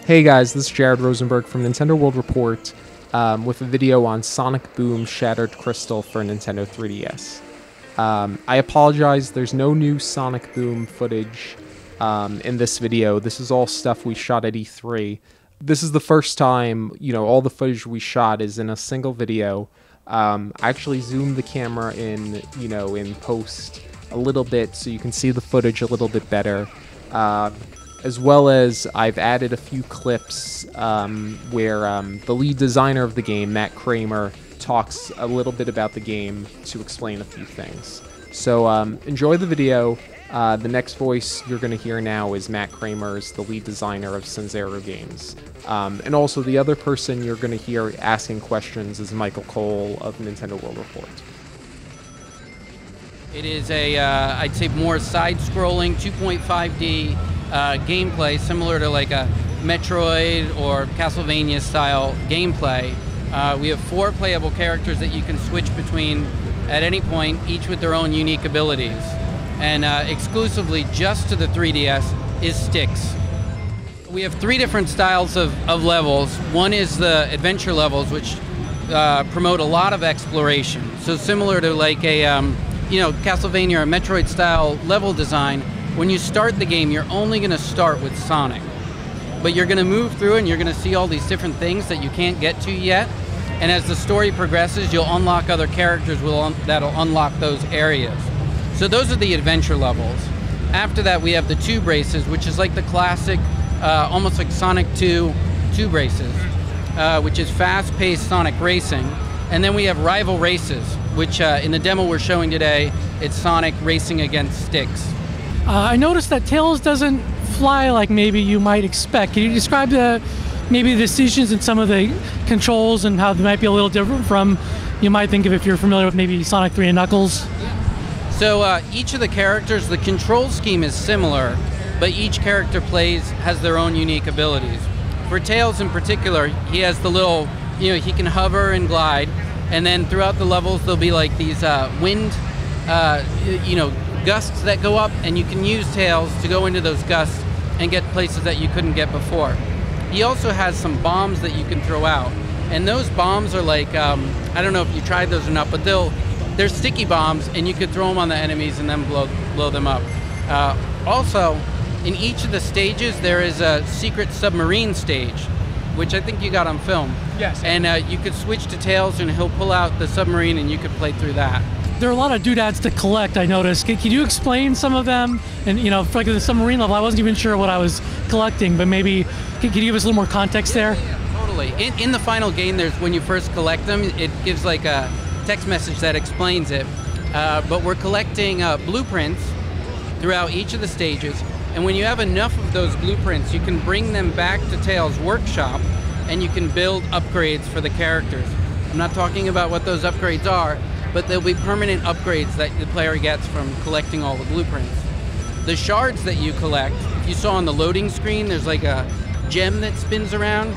Hey guys, this is Jared Rosenberg from Nintendo World Report with a video on Sonic Boom Shattered Crystal for Nintendo 3DS. I apologize, there's no new Sonic Boom footage in this video. This is all stuff we shot at E3. This is the first time, all the footage we shot is in a single video. I actually zoomed the camera in, in post a little bit so you can see the footage a little bit better. As well as I've added a few clips where the lead designer of the game, Matt Kramer, talks a little bit about the game to explain a few things. So enjoy the video. The next voice you're going to hear now is Matt Kramer, the lead designer of Sanzero Games. And also the other person you're going to hear asking questions is Michael Cole of Nintendo World Report. It is a, I'd say, more side-scrolling 2.5D gameplay, similar to like a Metroid or Castlevania style gameplay. We have 4 playable characters that you can switch between at any point, each with their own unique abilities. And exclusively just to the 3DS is sticks. We have 3 different styles of levels. One is the adventure levels, which promote a lot of exploration. So similar to like a Castlevania or Metroid style level design, when you start the game, you're only going to start with Sonic. But you're going to move through and you're going to see all these different things that you can't get to yet. And as the story progresses, you'll unlock other characters that'll unlock those areas. So those are the adventure levels. After that, we have the tube races, which is like the classic, almost like Sonic 2 tube races, which is fast-paced Sonic racing. And then we have rival races, which in the demo we're showing today, it's Sonic racing against sticks. I noticed that Tails doesn't fly like maybe you might expect. Can you describe maybe the decisions and some of the controls and how they might be a little different from you might think of if you're familiar with maybe Sonic 3 and Knuckles? So each of the characters, the control scheme is similar, but each character has their own unique abilities. For Tails in particular, he has the little, he can hover and glide, and then throughout the levels there'll be like these wind, gusts that go up, and you can use Tails to go into those gusts and get places that you couldn't get before. He also has some bombs that you can throw out, and those bombs are like, I don't know if you tried those or not, but they're sticky bombs, and you could throw them on the enemies and then blow them up. Also, in each of the stages, there is a secret submarine stage, which I think you got on film. Yes. And you could switch to Tails, and he'll pull out the submarine, and you could play through that. there are a lot of doodads to collect, I noticed. Can you explain some of them? And, for like the submarine level, I wasn't even sure what I was collecting, but maybe, can you give us a little more context there? Yeah, totally. In the final game, when you first collect them, it gives like a text message that explains it. But we're collecting blueprints throughout each of the stages, and when you have enough of those blueprints, you can bring them back to Tails' workshop, and you can build upgrades for the characters. I'm not talking about what those upgrades are, but they'll be permanent upgrades that the player gets from collecting all the blueprints. The shards that you collect, if you saw on the loading screen, there's like a gem that spins around.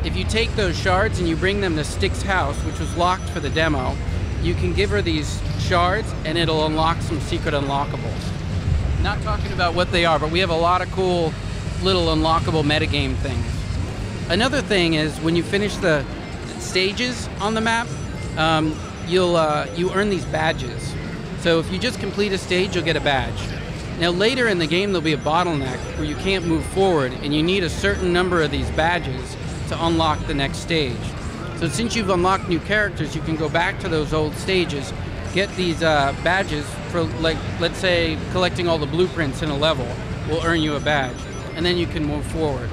If you take those shards and you bring them to Stick's house, which was locked for the demo, you can give her these shards and it'll unlock some secret unlockables. Not talking about what they are, but we have a lot of cool little unlockable metagame things. Another thing is when you finish the stages on the map, you earn these badges. So if you just complete a stage, you'll get a badge. Now later in the game, there'll be a bottleneck where you can't move forward, and you need a certain number of these badges to unlock the next stage. So since you've unlocked new characters, you can go back to those old stages, get these badges for, like, let's say collecting all the blueprints in a level will earn you a badge, and then you can move forward.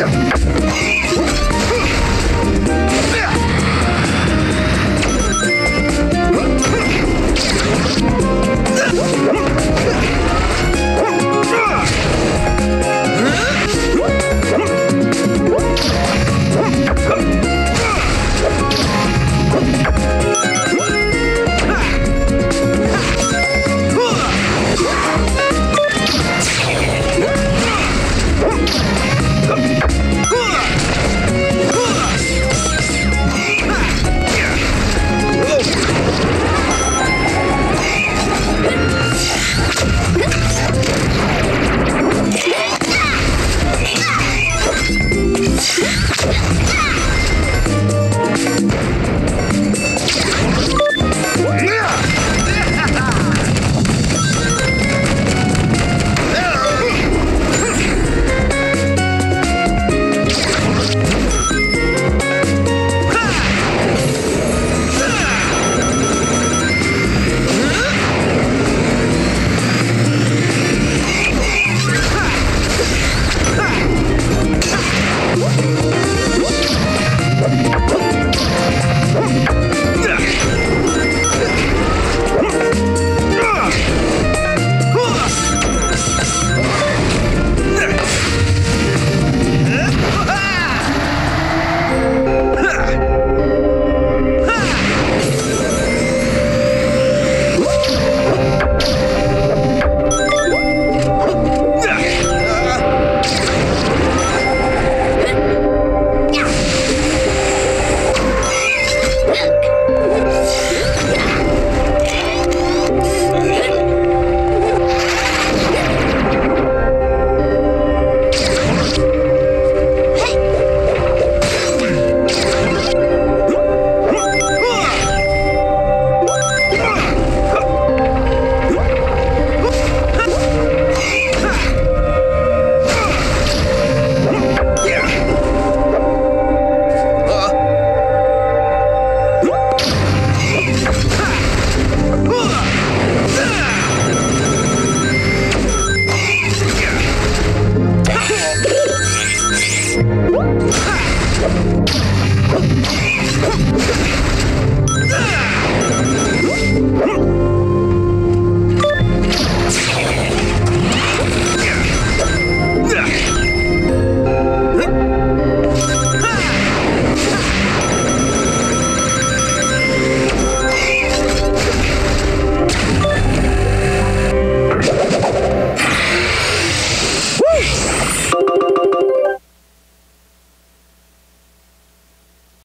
Yeah.